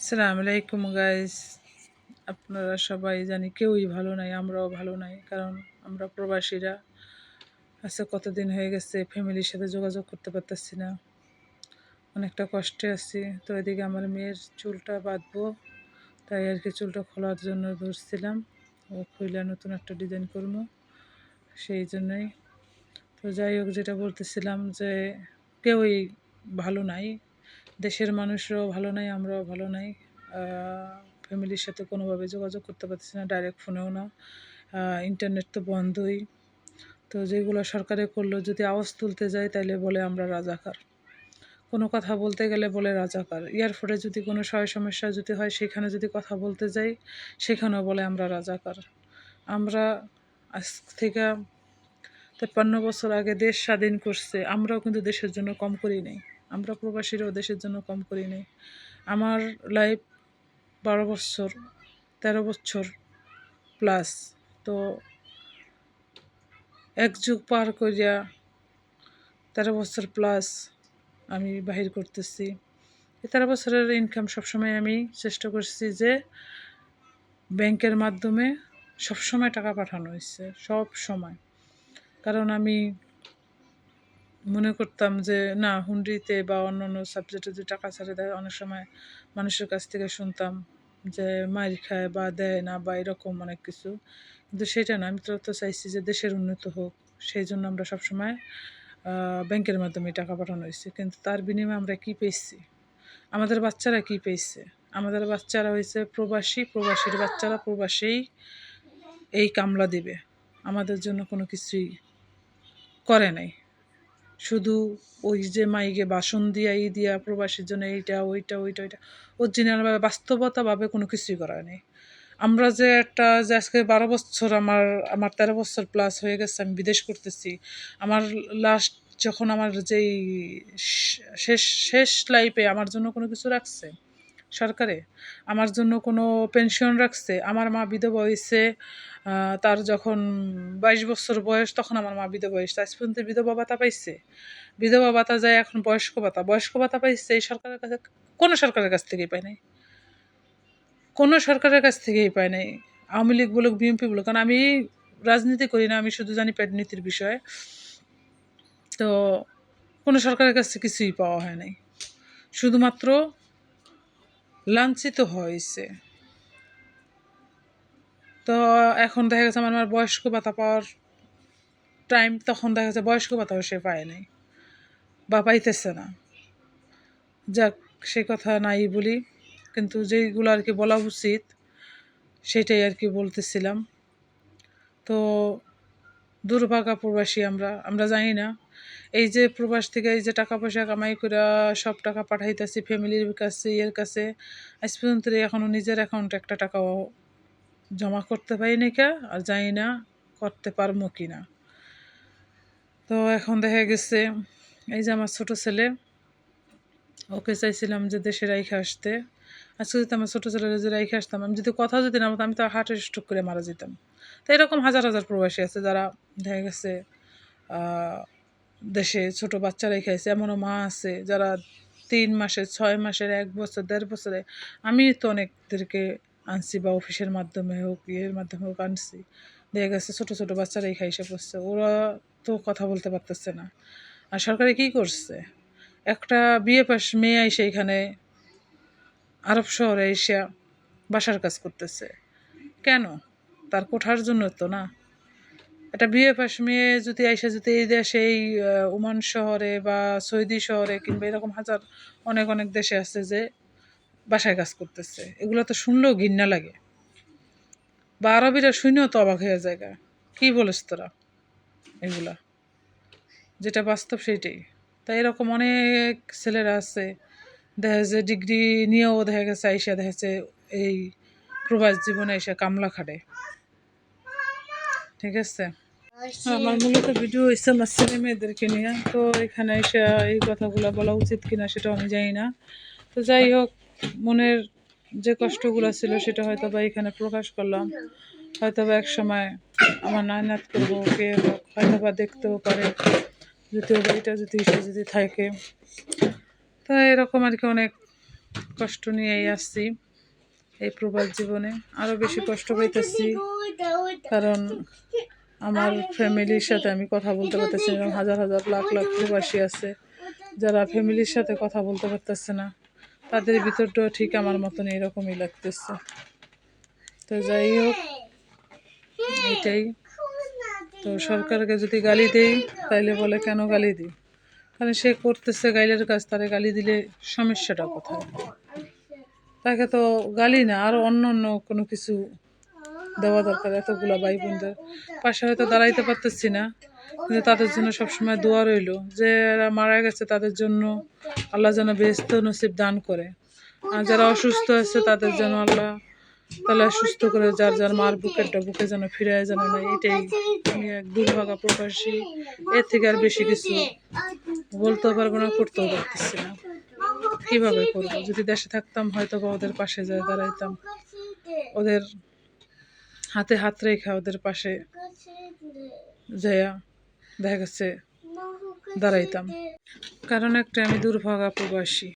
আসসালামু আলাইকুম গাইস। আপনারা সবাই জানি কেউই ভালো নাই, আমরাও ভালো নাই, কারণ আমরা প্রবাসীরা আজকে কতদিন হয়ে গেছে ফ্যামিলির সাথে যোগাযোগ করতে পারতেছি না, অনেকটা কষ্টে আছি। তো এদিকে আমার মেয়ের চুলটা বাঁধবো, তাই আর কি চুলটা খোলার জন্য ধরছিলাম। ও খুলে নতুন একটা ডিজাইন করবো, সেই জন্যই। তো যাই হোক, যেটা বলতেছিলাম যে কেউই ভালো নাই, দেশের মানুষরাও ভালো নাই, আমরাও ভালো নাই। ফ্যামিলির সাথে কোনোভাবে যোগাযোগ করতে পারতেছি না, ডাইরেক্ট ফোনেও না। ইন্টারনেট তো বন্ধই। তো যেগুলো সরকারে করলো, যদি আওয়াজ তুলতে যায় তাহলে বলে আমরা রাজাকার, কোনো কথা বলতে গেলে বলে রাজাকার, এয়ারপোর্টে যদি কোনো সমস্যা যদি হয় সেখানে যদি কথা বলতে যাই সেখানেও বলে আমরা রাজাকার। আমরা আজ থেকে 53 বছর আগে দেশ স্বাধীন করছে, আমরাও কিন্তু দেশের জন্য কম করি নাই। আমরা প্রবাসীরাও দেশের জন্য কম করি নাই। আমার লাইফ 12 বছর, 13 বছর প্লাস। তো এক যুগ পার করিয়া 13 বছর প্লাস আমি বাহির করতেছি। এই 13 বছরের ইনকাম সবসময় আমি চেষ্টা করছি যে ব্যাংকের মাধ্যমে সবসময় টাকা পাঠানো হয়েছে, সব সময়। কারণ আমি মনে করতাম যে না, হুন্ডিতে বা অন্যান্য সাবজেক্টে যে টাকা ছাড়ে দেয়, অনেক সময় মানুষের কাছ থেকে শুনতাম যে মাইর খায় বা দেয় না বা এরকম অনেক কিছু। কিন্তু সেটা না, আমি তো চাইছি যে দেশের উন্নত হোক, সেই জন্য আমরা সবসময় ব্যাংকের মাধ্যমে টাকা পাঠানো হয়েছে। কিন্তু তার বিনিময়ে আমরা কী পেয়েছি, আমাদের বাচ্চারা কী পেয়েছে? আমাদের বাচ্চারা হয়েছে প্রবাসী, প্রবাসীর বাচ্চারা প্রবাসেই এই কামলা দিবে, আমাদের জন্য কোনো কিছুই করে নাই। শুধু ওই যে মাইকে বাসন দিয়া দিয়া প্রবাসীর জন্য এইটা ওইটা ওইটা ওইটা, অরিজিনালভাবে বাস্তবতাভাবে কোনো কিছুই করা নেই। আমরা যে একটা যে আজকে 12 বছর, আমার আমার 13 বছর প্লাস হয়ে গেছে আমি বিদেশ করতেছি। আমার লাস্ট যখন আমার যেই শেষ শেষ লাইফে আমার জন্য কোনো কিছু রাখছে সরকারে, আমার জন্য কোনো পেনশন রাখছে? আমার মা বিধবা হয়েছে, তার যখন 22 বছর বয়স, তখন আমার মা বিধবা হয়েছে, আজ পর্যন্ত বিধবা ভাতা পাইছে? বিধবা ভাতা যায় এখন বয়স্ক ভাতা, বয়স্ক ভাতা পাইছে এই সরকারের কাছে? কোনো সরকারের কাছ থেকেই পায় নাই, কোনো সরকারের কাছ থেকেই পায় নাই। আওয়ামী লীগ বলুক, বিএনপি বলুক, কারণ আমি রাজনীতি করি না, আমি শুধু জানি পেটনীতির বিষয়ে। তো কোনো সরকারের কাছ থেকে কিছুই পাওয়া হয় নাই, শুধুমাত্র লাঞ্ছিত হয়েছে। তো এখন দেখা গেছে আমার আমার বয়স্ক ভাতা পাওয়ার টাইম, তখন দেখা যাচ্ছে বয়স্ক ভাতাও সে পায় নাই বা পাইতেছে না। যাক, সে কথা নাই বলি, কিন্তু যেইগুলো আর কি বলা উচিত সেটাই আর কি বলতেছিলাম। তো দুর্ভাগা প্রবাসী আমরা, আমরা জানি না এই যে প্রবাস থেকে এই যে টাকা পয়সা কামাই করে সব টাকা পাঠাইতেছি ফ্যামিলির কাছে, এর কাছে, আজ পর্যন্ত এখনও নিজের অ্যাকাউন্টে একটা টাকাও জমা করতে পারি না, কে আর জানি না করতে পারবো কি না। তো এখন দেখা গেছে এই যে আমার ছোট ছেলে, ওকে চাইছিলাম যে দেশে রাইখে আসতে। আজকে যদি আমার ছোটো ছেলেরা যে রাইখে আসতাম, আমি যদি কথা যদি না বলতাম, আমি তো হার্ট স্ট্রোক করে মারা যেতাম। তো এরকম হাজার হাজার প্রবাসী আছে যারা দেখা গেছে দেশে ছোট বাচ্চা রেখে আছে। এমনও মা আছে যারা 3 মাসের, 6 মাসের, 1 বছর, 1.5 বছরে। আমি তো অনেকদেরকে আনছি, বা অফিসের মাধ্যমে হোক, ইয়ের মাধ্যমে হোক আনছি। দেখা গেছে ছোটো ছোটো বাচ্চারা এখানে এসে পড়ছে, ওরা তো কথা বলতে পারতেছে না। আর সরকারে কী করছে, একটা বিয়ে পাশ মেয়ে এসে এখানে আরব শহরে এসে বাসার কাজ করতেছে কেন? তার কোঠার জন্য তো না। একটা বিয়ে পাশ মেয়ে যদি আইসা যদি এই দেশে এই ওমান শহরে বা সৌদি শহরে কিংবা এরকম হাজার অনেক অনেক দেশে আছে যে বাসায় কাজ করতেছে, এগুলো তো শুনলেও ঘৃণা লাগে, বা আরবিরা শুনেও তো অবাক হয়ে যায়, কী বলিস তোরা এগুলা, যেটা বাস্তব সেইটাই। তাই এরকম অনেক ছেলেরা আছে দেখা যাচ্ছে ডিগ্রি নিয়েও দেখা গেছে আইসা দেখা যাচ্ছে এই প্রবাস জীবনে এসে কামলা খাটে। ঠিক আছে, আমার মূলত ভিডিও হয়েছে আমার ছেলে মেয়েদেরকে নিয়ে। তো এখানে এসে এই কথাগুলো বলা উচিত কিনা সেটাও আমি জানি না। তো যাই হোক, মনের যে কষ্টগুলো ছিল সেটা হয়তো বা এখানে প্রকাশ করলাম। হয়তো বা এক সময় আমার নায়নাত করবো, কে হয়তো বা দেখতেও পারে, দ্বিতীয় বাড়িটা যদি এসে যদি থাকে। তো এরকম আর কি অনেক কষ্ট নিয়েই আসছি এই প্রবাস জীবনে। আরও বেশি কষ্ট পাইতেছি কারণ আমার ফ্যামিলির সাথে আমি কথা বলতে পারতেছি না। হাজার হাজার লাখ লাখ প্রবাসী আছে যারা ফ্যামিলির সাথে কথা বলতে পারতেছে না, তাদের ভিতরটাও ঠিক আমার মতন এরকমই লাগতেছে। তো যাই হোক, এটাই তো। সরকারকে যদি গালি দেই তাইলে বলে কেন গালি দিই, কারণ সে করতেছে গাইলের কাজ, তারে গালি দিলে সমস্যাটা কোথায়? তাকে তো গালি না, আরও অন্য অন্য কোনো কিছু দেওয়া দরকার। এতগুলা ভাই বোনদের পাশে হয়তো দাঁড়াইতে পারতেছি না, কিন্তু তাদের জন্য সবসময় দোয়া রইল যে এরা মারা গেছে, তাদের জন্য আল্লাহ যেন বেহেশত নসিব দান করে। আর যারা অসুস্থ আছে তাদের যেন আল্লাহ তাহলে সুস্থ করে, যার যার মার বুকে যেন ফিরে যেন না। এটাই আমি এক দুর্ভাগা প্রবাসী, এর থেকে আর বেশি কিছু বলতেও পারবো না, করতেও পারতেছি না। কিভাবে করবো? যদি দেশে থাকতাম হয়তো বা ওদের পাশে যায় দাঁড়াইতাম, ওদের হাতে হাত রেখা ওদের পাশে যাইয়া দেখা গেছে দাঁড়াইতাম। কারণ একটা আমি দুর্ভাগা প্রবাসী।